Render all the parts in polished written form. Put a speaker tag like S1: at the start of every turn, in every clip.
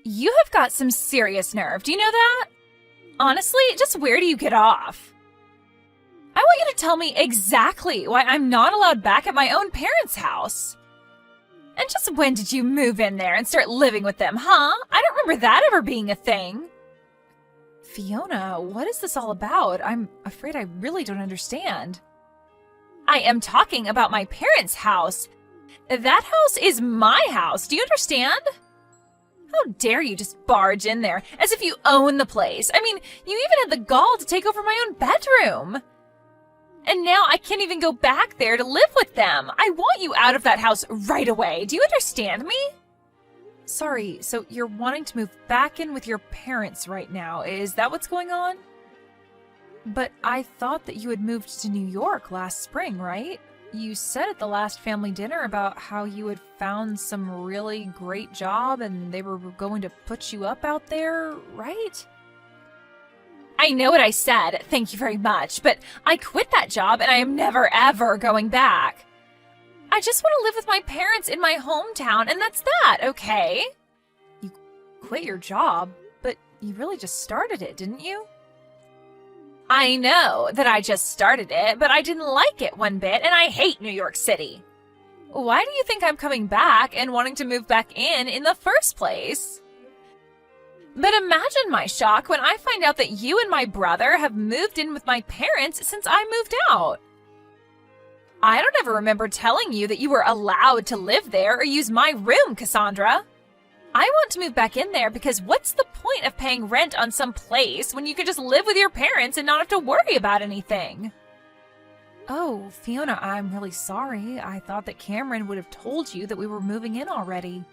S1: You have got some serious nerve, do you know that? Honestly, just where do you get off? I want you to tell me exactly why I'm not allowed back at my own parents' house. And just when did you move in there and start living with them, huh? I don't remember that ever being a thing. Fiona, what is this all about? I'm afraid I really don't understand. I am talking about my parents' house. That house is my house, do you understand? How dare you just barge in there as if you own the place? I mean, you even had the gall to take over my own bedroom. And now I can't even go back there to live with them. I want you out of that house right away. Do you understand me? Sorry, so you're wanting to move back in with your parents right now. Is that what's going on? But I thought that you had moved to New York last spring, right? You said at the last family dinner about how you had found some really great job and they were going to put you up out there, right? I know what I said, thank you very much, but I quit that job and I am never ever going back. I just want to live with my parents in my hometown and that's that, okay? You quit your job, but you really just started it, didn't you? I know that I just started it, but I didn't like it one bit and I hate New York City. Why do you think I'm coming back and wanting to move back in the first place? But imagine my shock when I find out that you and my brother have moved in with my parents since I moved out. I don't ever remember telling you that you were allowed to live there or use my room, Cassandra. I want to move back in there because what's the point of paying rent on some place when you could just live with your parents and not have to worry about anything? Oh, Fiona, I'm really sorry. I thought that Cameron would have told you that we were moving in already.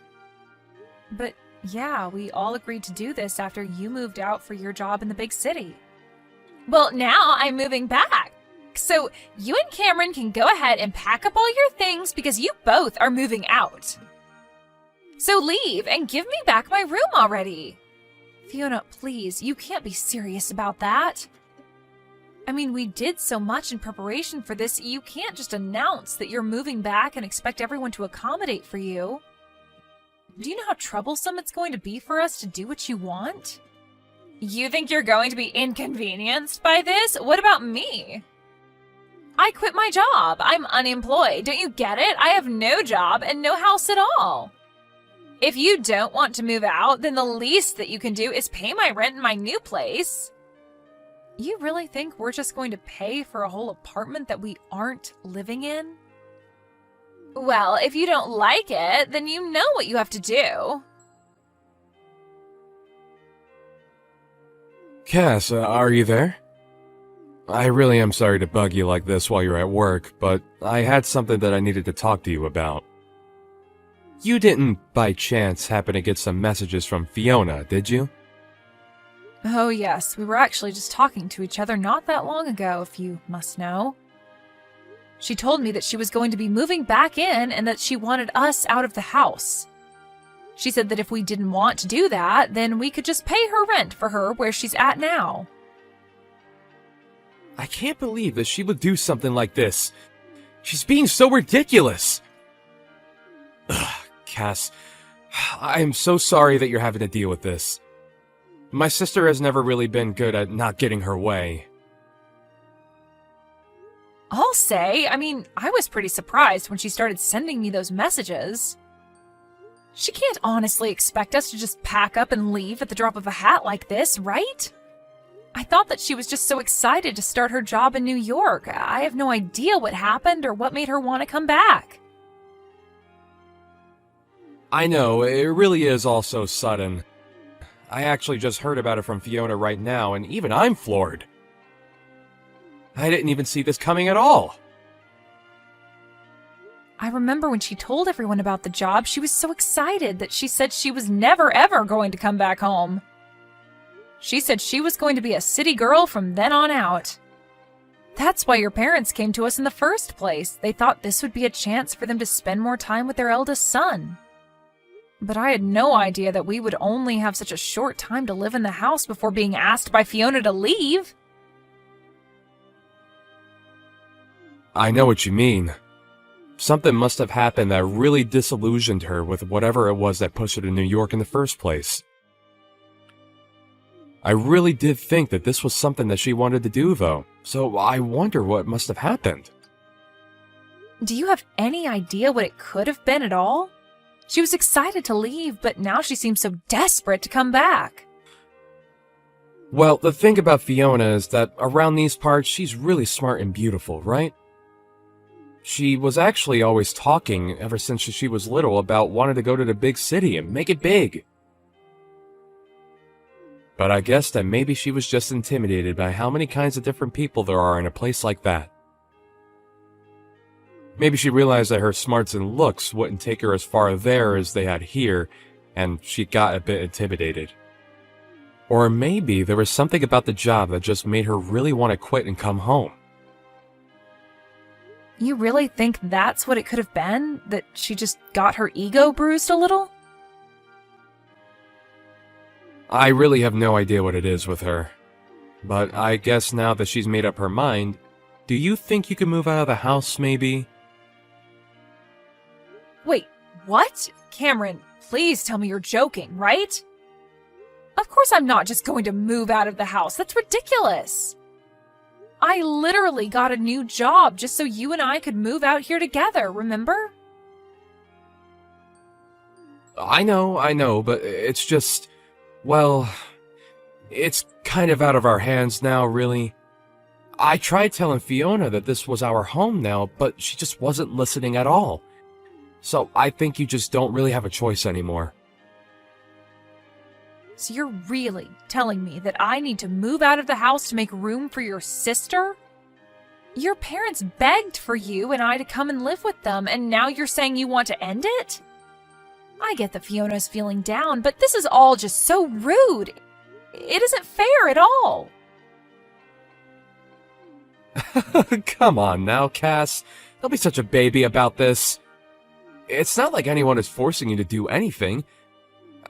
S1: But yeah, we all agreed to do this after you moved out for your job in the big city. Well, now I'm moving back. So you and Cameron can go ahead and pack up all your things because you both are moving out. So leave and give me back my room already. Fiona, please, you can't be serious about that. I mean, we did so much in preparation for this, you can't just announce that you're moving back and expect everyone to accommodate for you. Do you know how troublesome it's going to be for us to do what you want? You think you're going to be inconvenienced by this? What about me? I quit my job. I'm unemployed. Don't you get it? I have no job and no house at all. If you don't want to move out, then the least that you can do is pay my rent in my new place. You really think we're just going to pay for a whole apartment that we aren't living in? Well, if you don't like it, then you know what you have to do.
S2: Cass, are you there? I really am sorry to bug you like this while you're at work, but I had something that I needed to talk to you about. You didn't, by chance, happen to get some messages from Fiona, did you?
S1: Oh yes, we were actually just talking to each other not that long ago, if you must know. She told me that she was going to be moving back in and that she wanted us out of the house. She said that if we didn't want to do that, then we could just pay her rent for her where she's at now.
S2: I can't believe that she would do something like this. She's being so ridiculous. Ugh, Cass, I am so sorry that you're having to deal with this. My sister has never really been good at not getting her way.
S1: I'll say, I was pretty surprised when she started sending me those messages. She can't honestly expect us to just pack up and leave at the drop of a hat like this, right? I thought that she was just so excited to start her job in New York. I have no idea what happened or what made her want to come back.
S2: I know, it really is all so sudden. I actually just heard about it from Fiona right now, and even I'm floored. I didn't even see this coming at all.
S1: I remember when she told everyone about the job, she was so excited that she said she was never ever going to come back home. She said she was going to be a city girl from then on out. That's why your parents came to us in the first place. They thought this would be a chance for them to spend more time with their eldest son. But I had no idea that we would only have such a short time to live in the house before being asked by Fiona to leave.
S2: I know what you mean. Something must have happened that really disillusioned her with whatever it was that pushed her to New York in the first place. I really did think that this was something that she wanted to do, though, so I wonder what must have happened.
S1: Do you have any idea what it could have been at all? She was excited to leave, but now she seems so desperate to come back.
S2: Well, the thing about Fiona is that around these parts, she's really smart and beautiful, right? She was actually always talking ever since she was little about wanting to go to the big city and make it big. But I guess that maybe she was just intimidated by how many kinds of different people there are in a place like that. Maybe she realized that her smarts and looks wouldn't take her as far there as they had here, and she got a bit intimidated. Or maybe there was something about the job that just made her really want to quit and come home.
S1: You really think that's what it could have been? That she just got her ego bruised a little?
S2: I really have no idea what it is with her. But I guess now that she's made up her mind, do you think you can move out of the house, maybe?
S1: Wait, what? Cameron, please tell me you're joking, right? Of course I'm not just going to move out of the house. That's ridiculous. I literally got a new job just so you and I could move out here together, remember?
S2: I know, but it's just... well, it's kind of out of our hands now, really. I tried telling Fiona that this was our home now, but she just wasn't listening at all. So I think you just don't really have a choice anymore.
S1: So you're really telling me that I need to move out of the house to make room for your sister? Your parents begged for you and I to come and live with them, and now you're saying you want to end it? I get that Fiona's feeling down, but this is all just so rude. It isn't fair at all.
S2: Come on now, Cass. Don't be such a baby about this. It's not like anyone is forcing you to do anything.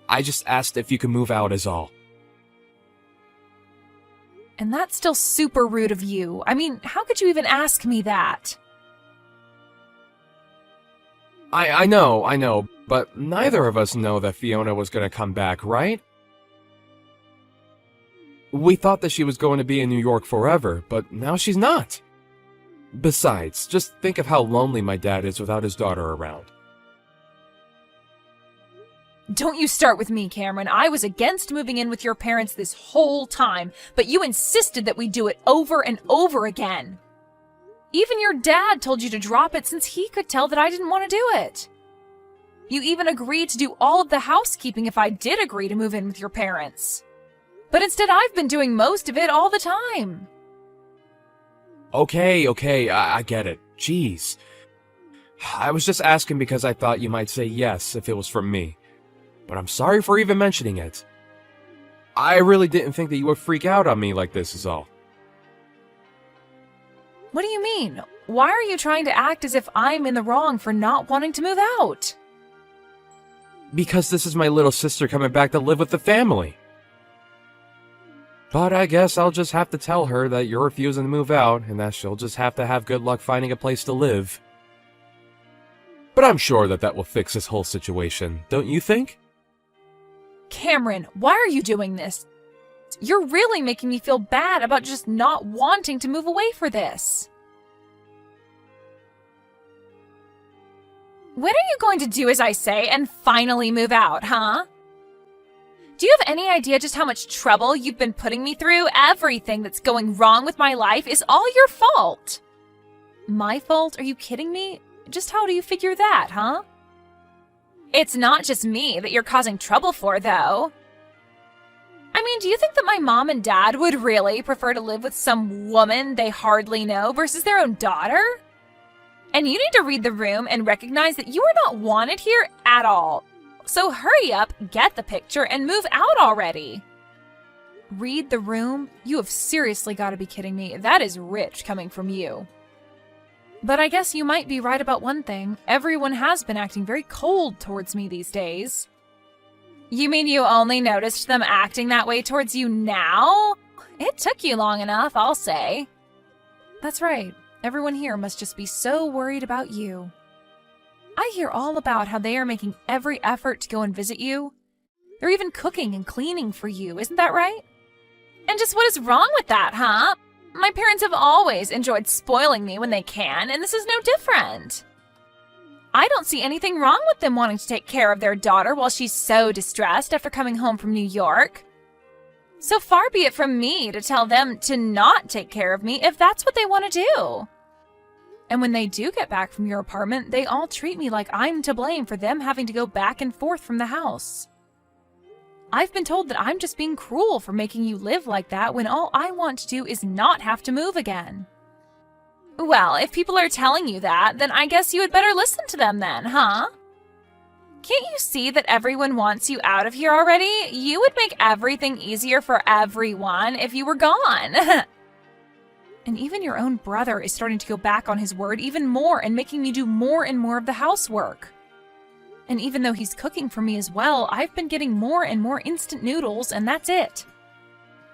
S2: I just asked if you can move out is all.
S1: And that's still super rude of you. I mean, how could you even ask me that?
S2: I know, but neither of us know that Fiona was going to come back, right? We thought that she was going to be in New York forever, but now she's not. Besides, just think of how lonely my dad is without his daughter around.
S1: Don't you start with me, Cameron. I was against moving in with your parents this whole time, but you insisted that we do it over and over again. Even your dad told you to drop it since he could tell that I didn't want to do it. You even agreed to do all of the housekeeping if I did agree to move in with your parents. But instead, I've been doing most of it all the time.
S2: Okay, I get it. Jeez. I was just asking because I thought you might say yes if it was from me. But I'm sorry for even mentioning it. I really didn't think that you would freak out on me like this is all.
S1: What do you mean? Why are you trying to act as if I'm in the wrong for not wanting to move out?
S2: Because this is my little sister coming back to live with the family. But I guess I'll just have to tell her that you're refusing to move out and that she'll just have to have good luck finding a place to live. But I'm sure that will fix this whole situation, don't you think?
S1: Cameron, why are you doing this? You're really making me feel bad about just not wanting to move away for this. When are you going to do as I say and finally move out, huh? Do you have any idea just how much trouble you've been putting me through? Everything that's going wrong with my life is all your fault. My fault? Are you kidding me? Just how do you figure that, huh? It's not just me that you're causing trouble for, though. I mean, do you think that my mom and dad would really prefer to live with some woman they hardly know versus their own daughter? And you need to read the room and recognize that you are not wanted here at all. So hurry up, get the picture, and move out already. Read the room? You have seriously got to be kidding me. That is rich coming from you. But I guess you might be right about one thing. Everyone has been acting very cold towards me these days. You mean you only noticed them acting that way towards you now? It took you long enough, I'll say. That's right. Everyone here must just be so worried about you. I hear all about how they are making every effort to go and visit you. They're even cooking and cleaning for you, isn't that right? And just what is wrong with that, huh? My parents have always enjoyed spoiling me when they can, and this is no different. I don't see anything wrong with them wanting to take care of their daughter while she's so distressed after coming home from New York. So far be it from me to tell them to not take care of me if that's what they want to do. And when they do get back from your apartment, they all treat me like I'm to blame for them having to go back and forth from the house. I've been told that I'm just being cruel for making you live like that when all I want to do is not have to move again. Well, if people are telling you that, then I guess you had better listen to them then, huh? Can't you see that everyone wants you out of here already? You would make everything easier for everyone if you were gone. And even your own brother is starting to go back on his word even more and making me do more and more of the housework. And even though he's cooking for me as well, I've been getting more and more instant noodles, and that's it.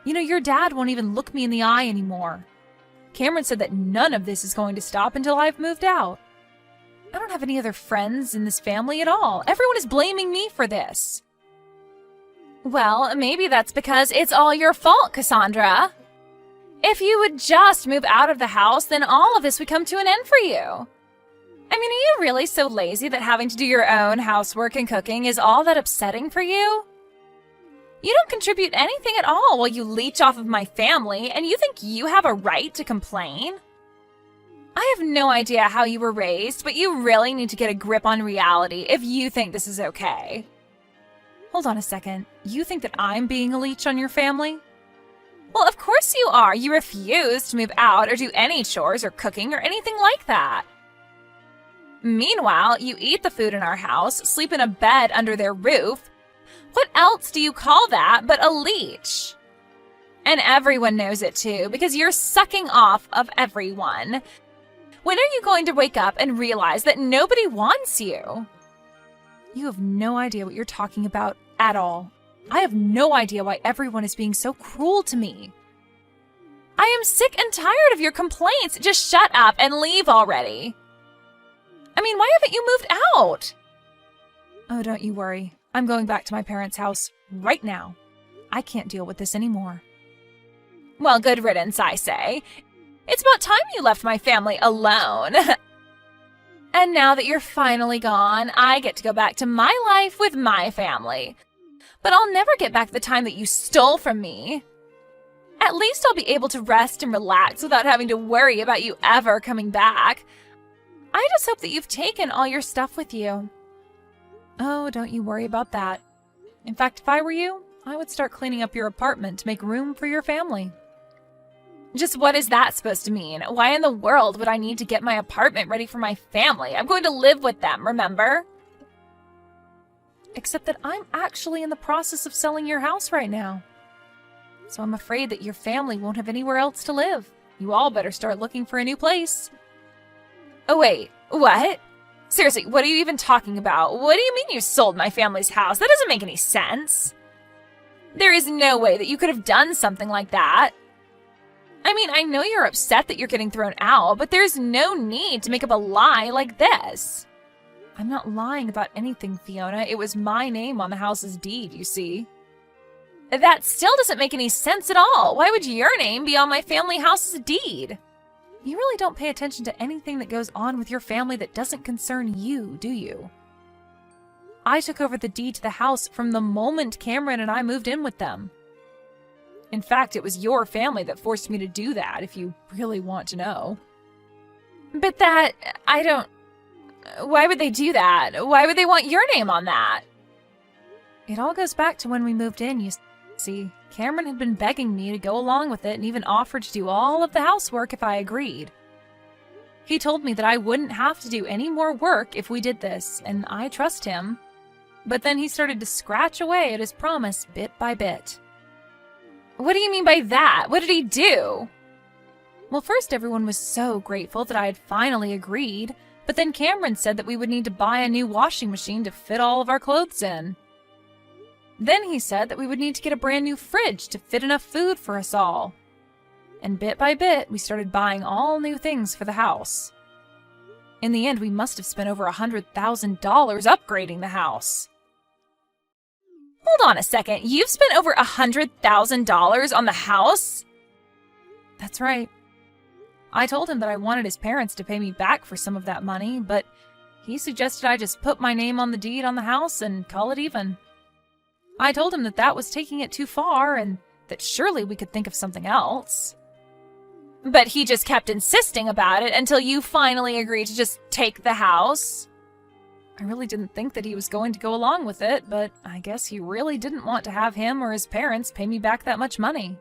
S1: You know, your dad won't even look me in the eye anymore. Cameron said that none of this is going to stop until I've moved out. I don't have any other friends in this family at all. Everyone is blaming me for this. Well, maybe that's because it's all your fault, Cassandra. If you would just move out of the house, then all of this would come to an end for you. I mean, are you really so lazy that having to do your own housework and cooking is all that upsetting for you? You don't contribute anything at all while you leech off of my family, and you think you have a right to complain? I have no idea how you were raised, but you really need to get a grip on reality if you think this is okay. Hold on a second. You think that I'm being a leech on your family? Well, of course you are. You refuse to move out or do any chores or cooking or anything like that. Meanwhile, you eat the food in our house, sleep in a bed under their roof. What else do you call that but a leech? And everyone knows it too, because you're sucking off of everyone. When are you going to wake up and realize that nobody wants you? You have no idea what you're talking about at all. I have no idea why everyone is being so cruel to me. I am sick and tired of your complaints. Just shut up and leave already. I mean, why haven't you moved out? Oh, don't you worry. I'm going back to my parents' house right now. I can't deal with this anymore. Well, good riddance, I say. It's about time you left my family alone. And now that you're finally gone, I get to go back to my life with my family. But I'll never get back the time that you stole from me. At least I'll be able to rest and relax without having to worry about you ever coming back. I just hope that you've taken all your stuff with you. Oh, don't you worry about that. In fact, if I were you, I would start cleaning up your apartment to make room for your family. Just what is that supposed to mean? Why in the world would I need to get my apartment ready for my family? I'm going to live with them, remember? Except that I'm actually in the process of selling your house right now. So I'm afraid that your family won't have anywhere else to live. You all better start looking for a new place. Oh wait, what? Seriously, what are you even talking about? What do you mean you sold my family's house? That doesn't make any sense. There is no way that you could have done something like that. I mean, I know you're upset that you're getting thrown out, but there's no need to make up a lie like this. I'm not lying about anything, Fiona. It was my name on the house's deed, you see. That still doesn't make any sense at all. Why would your name be on my family house's deed? You really don't pay attention to anything that goes on with your family that doesn't concern you, do you? I took over the deed to the house from the moment Cameron and I moved in with them. In fact, it was your family that forced me to do that, if you really want to know. But why would they do that? Why would they want your name on that? It all goes back to when we moved in, you see. Cameron had been begging me to go along with it and even offered to do all of the housework if I agreed. He told me that I wouldn't have to do any more work if we did this, and I trust him. But then he started to scratch away at his promise bit by bit. What do you mean by that? What did he do? Well, first everyone was so grateful that I had finally agreed, but then Cameron said that we would need to buy a new washing machine to fit all of our clothes in. Then he said that we would need to get a brand new fridge to fit enough food for us all. And bit by bit, we started buying all new things for the house. In the end, we must have spent over $100,000 upgrading the house. Hold on a second. You've spent over $100,000 on the house? That's right. I told him that I wanted his parents to pay me back for some of that money, but he suggested I just put my name on the deed on the house and call it even. I told him that that was taking it too far and that surely we could think of something else. But he just kept insisting about it until you finally agreed to just take the house. I really didn't think that he was going to go along with it, but I guess he really didn't want to have him or his parents pay me back that much money.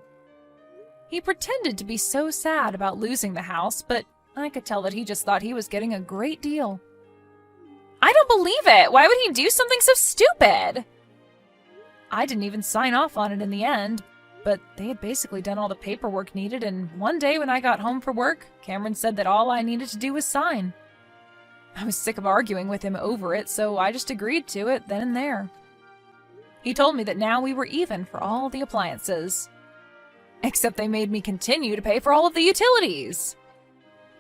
S1: He pretended to be so sad about losing the house, but I could tell that he just thought he was getting a great deal. I don't believe it! Why would he do something so stupid? I didn't even sign off on it in the end, but they had basically done all the paperwork needed, and one day when I got home from work, Cameron said that all I needed to do was sign. I was sick of arguing with him over it, so I just agreed to it then and there. He told me that now we were even for all the appliances. Except they made me continue to pay for all of the utilities.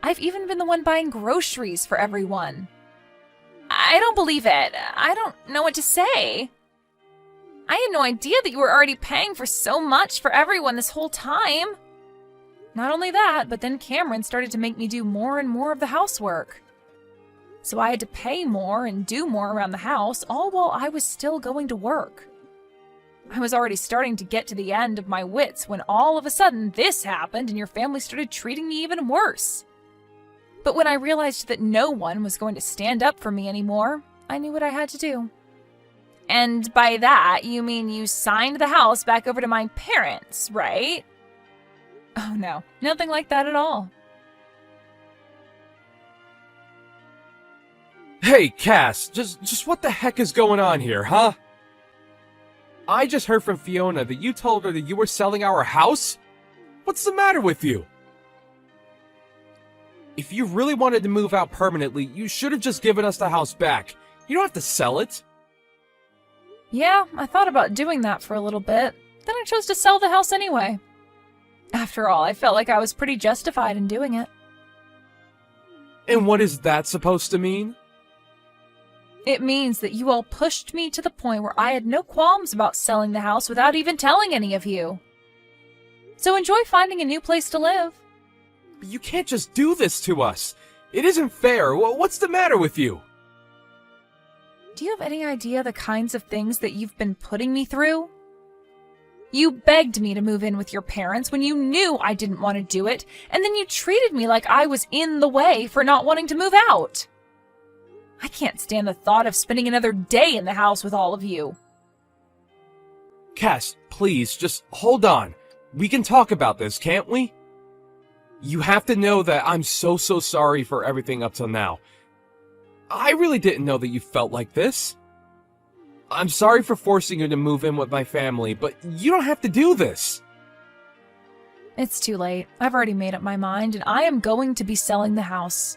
S1: I've even been the one buying groceries for everyone. I don't believe it. I don't know what to say. I had no idea that you were already paying for so much for everyone this whole time. Not only that, but then Cameron started to make me do more and more of the housework. So I had to pay more and do more around the house, all while I was still going to work. I was already starting to get to the end of my wits when all of a sudden this happened and your family started treating me even worse. But when I realized that no one was going to stand up for me anymore, I knew what I had to do. And by that, you mean you signed the house back over to my parents, right? Oh no, nothing like that at all.
S2: Hey, Cass, just what the heck is going on here, huh? I just heard from Fiona that you told her that you were selling our house? What's the matter with you? If you really wanted to move out permanently, you should have just given us the house back. You don't have to sell it.
S1: Yeah, I thought about doing that for a little bit. Then I chose to sell the house anyway. After all, I felt like I was pretty justified in doing it.
S2: And what is that supposed to mean?
S1: It means that you all pushed me to the point where I had no qualms about selling the house without even telling any of you. So enjoy finding a new place to live.
S2: But you can't just do this to us. It isn't fair. What's the matter with you?
S1: Do you have any idea the kinds of things that you've been putting me through? You begged me to move in with your parents when you knew I didn't want to do it, and then you treated me like I was in the way for not wanting to move out. I can't stand the thought of spending another day in the house with all of you.
S2: Cass, please, just hold on. We can talk about this, can't we? You have to know that I'm so sorry for everything up till now. I really didn't know that you felt like this. I'm sorry for forcing you to move in with my family, but you don't have to do this.
S1: It's too late. I've already made up my mind, and I am going to be selling the house.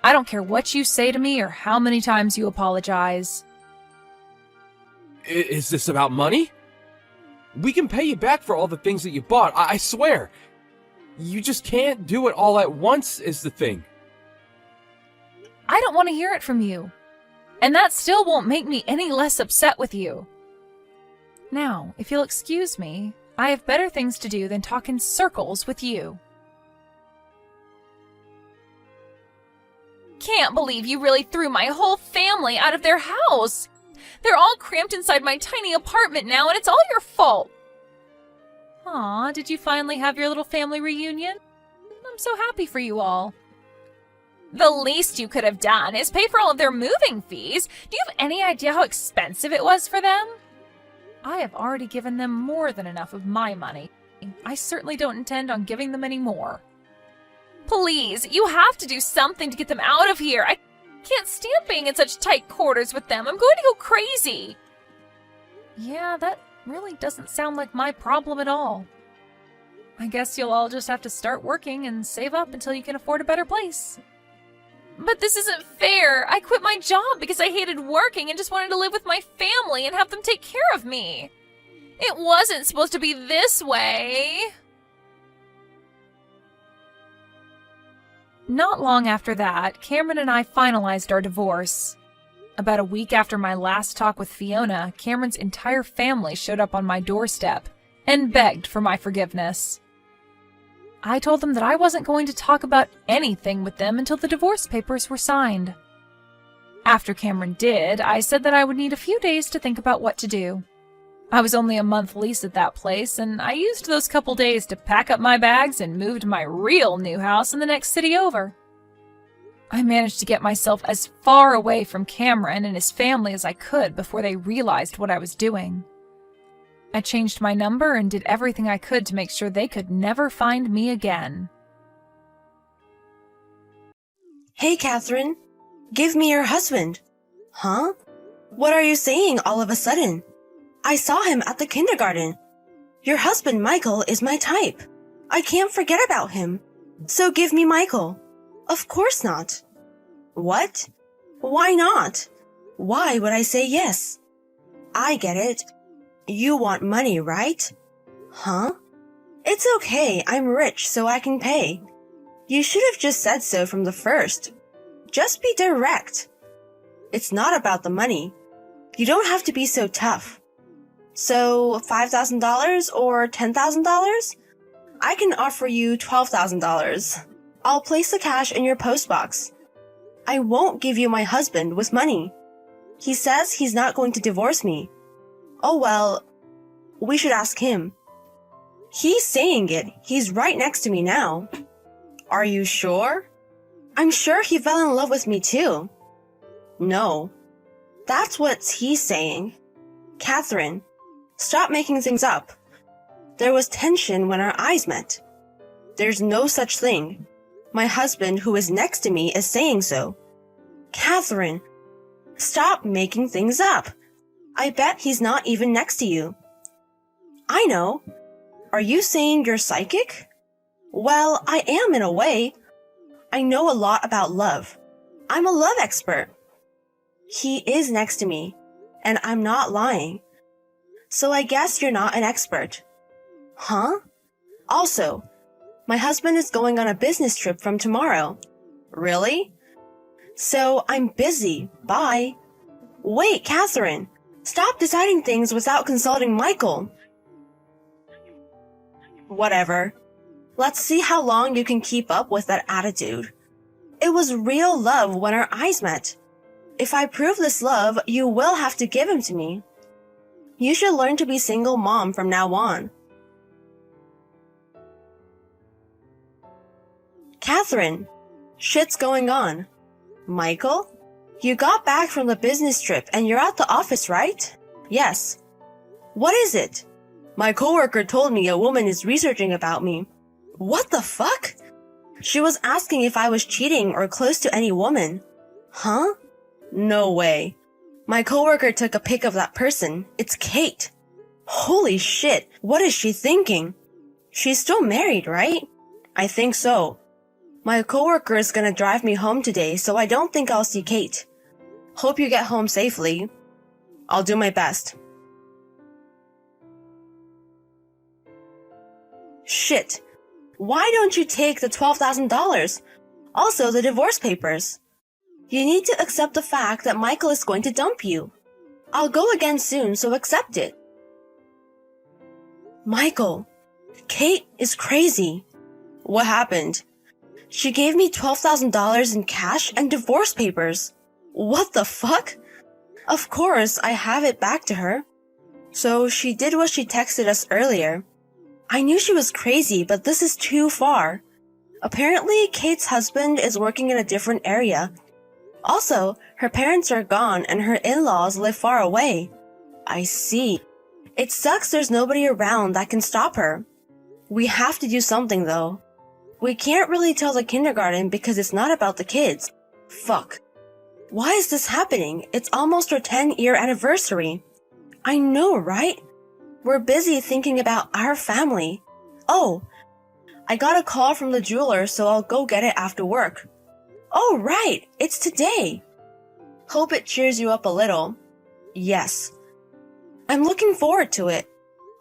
S1: I don't care what you say to me or how many times you apologize.
S2: Is this about money? We can pay you back for all the things that you bought, I swear. You just can't do it all at once is the thing.
S1: I don't want to hear it from you. And that still won't make me any less upset with you. Now, if you'll excuse me, I have better things to do than talk in circles with you. Can't believe you really threw my whole family out of their house. They're all cramped inside my tiny apartment now, and it's all your fault. Aw, did you finally have your little family reunion? I'm so happy for you all. The least you could have done is pay for all of their moving fees. Do you have any idea how expensive it was for them? I have already given them more than enough of my money. I certainly don't intend on giving them any more. Please, you have to do something to get them out of here. I can't stand being in such tight quarters with them. I'm going to go crazy. Yeah, that really doesn't sound like my problem at all. I guess you'll all just have to start working and save up until you can afford a better place. But this isn't fair. I quit my job because I hated working and just wanted to live with my family and have them take care of me. It wasn't supposed to be this way. Not long after that, Cameron and I finalized our divorce. About a week after my last talk with Fiona, Cameron's entire family showed up on my doorstep and begged for my forgiveness. I told them that I wasn't going to talk about anything with them until the divorce papers were signed. After Cameron did, I said that I would need a few days to think about what to do. I was only a month lease at that place, and I used those couple days to pack up my bags and move to my real new house in the next city over. I managed to get myself as far away from Cameron and his family as I could before they realized what I was doing. I changed my number and did everything I could to make sure they could never find me again.
S3: Hey, Catherine. Give me your husband. Huh? What are you saying all of a sudden? I saw him at the kindergarten. Your husband, Michael, is my type. I can't forget about him. So give me Michael. Of course not. What? Why not? Why would I say yes? I get it. You want money, right? Huh? It's okay, I'm rich so I can pay. You should have just said so from the first. Just be direct. It's not about the money. You don't have to be so tough. So, $5,000 or $10,000? I can offer you $12,000. I'll place the cash in your postbox. I won't give you my husband with money. He says he's not going to divorce me. Oh well, we should ask him. He's saying it. He's right next to me now. Are you sure? I'm sure he fell in love with me too. No. That's what he's saying. Catherine, stop making things up. There was tension when our eyes met. There's no such thing. My husband, who is next to me, is saying so. Catherine, stop making things up. I bet he's not even next to you. I know. Are you saying you're psychic? Well, I am in a way. I know a lot about love. I'm a love expert. He is next to me, and I'm not lying. So I guess you're not an expert. Huh? Also, my husband is going on a business trip from tomorrow. Really? So I'm busy. Bye. Wait, Catherine. Stop deciding things without consulting Michael. Whatever. Let's see how long you can keep up with that attitude. It was real love when our eyes met. If I prove this love, you will have to give him to me. You should learn to be single mom from now on. Catherine, shit's going on. Michael? You got back from the business trip and you're at the office, right? Yes. What is it? My coworker told me a woman is researching about me. What the fuck? She was asking if I was cheating or close to any woman. Huh? No way. My coworker took a pic of that person. It's Kate. Holy shit, what is she thinking? She's still married, right? I think so. My coworker is gonna drive me home today, so I don't think I'll see Kate. Hope you get home safely. I'll do my best. Shit. Why don't you take the $12,000? Also, the divorce papers. You need to accept the fact that Michael is going to dump you. I'll go again soon, so accept it. Michael, Kate is crazy. What happened? She gave me $12,000 in cash and divorce papers. What the fuck? Of course, I have it back to her. So she did what she texted us earlier. I knew she was crazy, but this is too far. Apparently, Kate's husband is working in a different area. Also, her parents are gone and her in-laws live far away. I see. It sucks there's nobody around that can stop her. We have to do something though. We can't really tell the kindergarten because it's not about the kids. Fuck. Why is this happening? It's almost our 10-year anniversary. I know, right? We're busy thinking about our family. Oh, I got a call from the jeweler, so I'll go get it after work. Oh, right, it's today. Hope it cheers you up a little. Yes. I'm looking forward to it.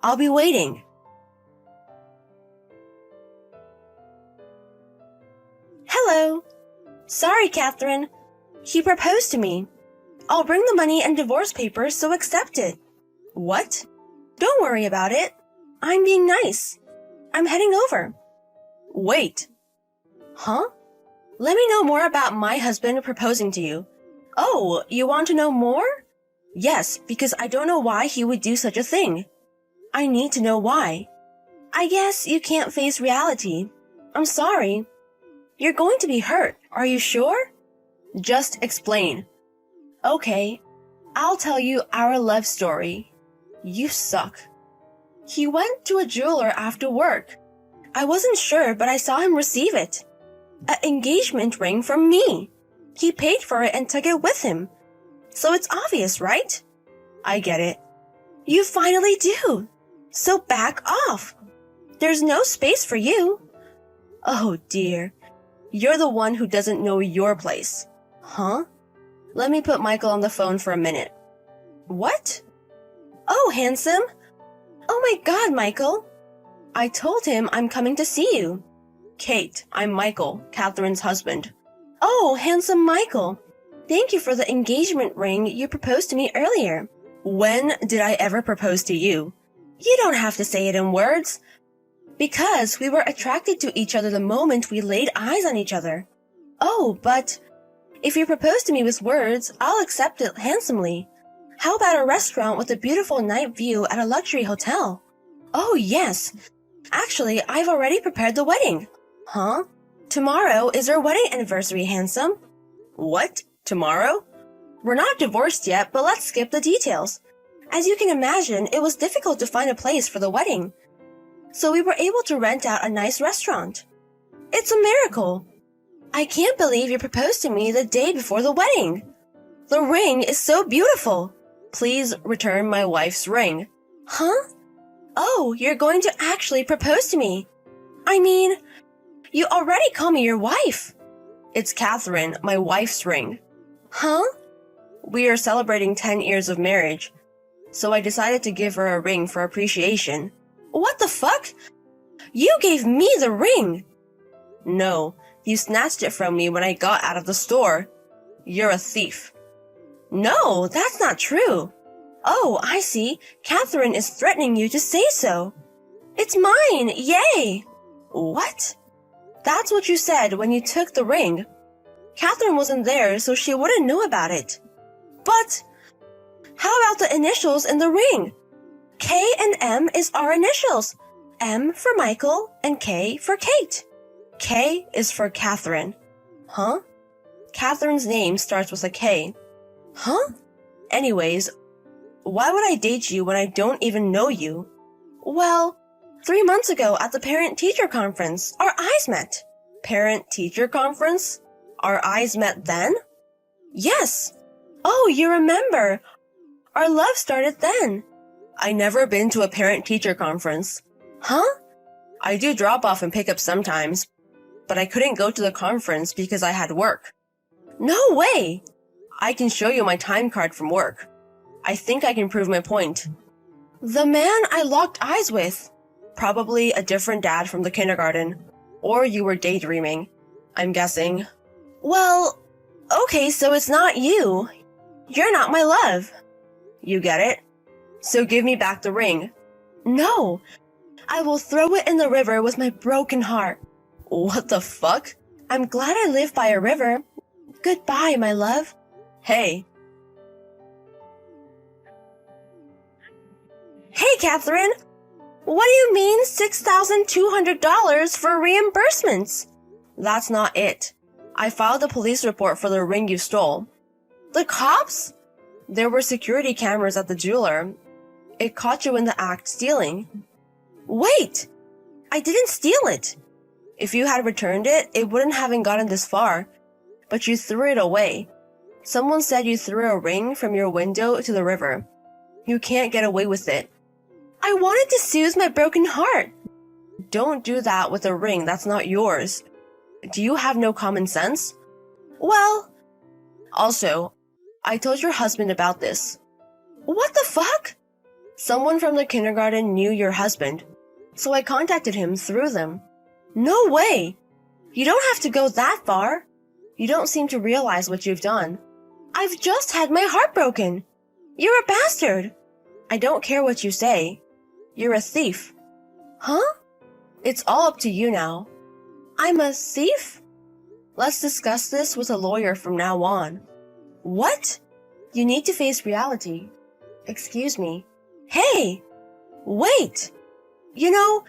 S3: I'll be waiting. Hello. Sorry, Catherine. He proposed to me. I'll bring the money and divorce papers, so accept it. What? Don't worry about it. I'm being nice. I'm heading over. Wait. Huh? Let me know more about my husband proposing to you. Oh, you want to know more? Yes, because I don't know why he would do such a thing. I need to know why. I guess you can't face reality. I'm sorry. You're going to be hurt. Are you sure? Just explain. Okay, I'll tell you our love story. You suck. He went to a jeweler after work. I wasn't sure, but I saw him receive it. An engagement ring from me. He paid for it and took it with him. So it's obvious, right? I get it. You finally do. So back off. There's no space for you. Oh dear. You're the one who doesn't know your place. Huh? Let me put Michael on the phone for a minute. What? Oh, handsome. Oh my God, Michael. I told him I'm coming to see you. Kate, I'm Michael, Catherine's husband. Oh, handsome Michael. Thank you for the engagement ring you proposed to me earlier. When did I ever propose to you? You don't have to say it in words. Because we were attracted to each other the moment we laid eyes on each other. Oh, but if you propose to me with words, I'll accept it handsomely. How about a restaurant with a beautiful night view at a luxury hotel? Oh, yes. Actually, I've already prepared the wedding. Huh? Tomorrow is our wedding anniversary, handsome. What? Tomorrow? We're not divorced yet, but let's skip the details. As you can imagine, it was difficult to find a place for the wedding. So we were able to rent out a nice restaurant. It's a miracle. I can't believe you proposed to me the day before the wedding. The ring is so beautiful. Please return my wife's ring. Huh? Oh, you're going to actually propose to me. I mean, you already call me your wife. It's Catherine, my wife's ring. Huh? We are celebrating 10 years of marriage, so I decided to give her a ring for appreciation. What the fuck? You gave me the ring! No, you snatched it from me when I got out of the store. You're a thief. No, that's not true. Oh, I see. Catherine is threatening you to say so. It's mine! Yay! What? That's what you said when you took the ring. Catherine wasn't there, so she wouldn't know about it. But how about the initials in the ring? K and M is our initials. M for Michael and K for Kate. K is for Catherine. Huh? Catherine's name starts with a K. Huh? Anyways, why would I date you when I don't even know you? Well, 3 months ago at the parent-teacher conference, our eyes met. Parent-teacher conference? Our eyes met then? Yes. Oh, you remember. Our love started then. I never been to a parent-teacher conference. Huh? I do drop off and pick up sometimes, but I couldn't go to the conference because I had work. No way! I can show you my time card from work. I think I can prove my point. The man I locked eyes with. Probably a different dad from the kindergarten. Or you were daydreaming, I'm guessing. Well, okay, so it's not you. You're not my love. You get it? So give me back the ring. No, I will throw it in the river with my broken heart. What the fuck? I'm glad I live by a river. Goodbye, my love. Hey. Hey, Catherine. What do you mean $6,200 for reimbursements? That's not it. I filed a police report for the ring you stole. The cops? There were security cameras at the jeweler. It caught you in the act stealing. Wait! I didn't steal it. If you had returned it, it wouldn't have gotten this far. But you threw it away. Someone said you threw a ring from your window to the river. You can't get away with it. I wanted to soothe my broken heart. Don't do that with a ring that's not yours. Do you have no common sense? Well, also, I told your husband about this. What the fuck? Someone from the kindergarten knew your husband, so I contacted him through them. No way! You don't have to go that far. You don't seem to realize what you've done. I've just had my heart broken. You're a bastard. I don't care what you say. You're a thief. Huh? It's all up to you now. I'm a thief? Let's discuss this with a lawyer from now on. What? You need to face reality. Excuse me. Hey! Wait! You know,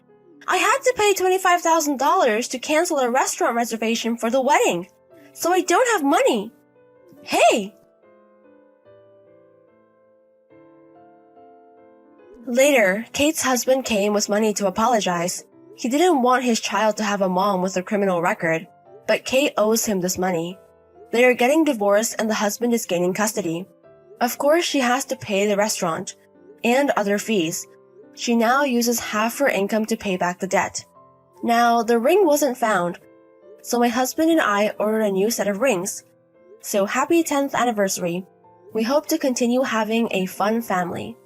S3: I had to pay $25,000 to cancel a restaurant reservation for the wedding, so I don't have money. Hey! Later, Kate's husband came with money to apologize. He didn't want his child to have a mom with a criminal record, but Kate owes him this money. They are getting divorced and the husband is gaining custody. Of course, she has to pay the restaurant and other fees. She now uses half her income to pay back the debt. Now, the ring wasn't found, so my husband and I ordered a new set of rings. So happy 10th anniversary. We hope to continue having a fun family.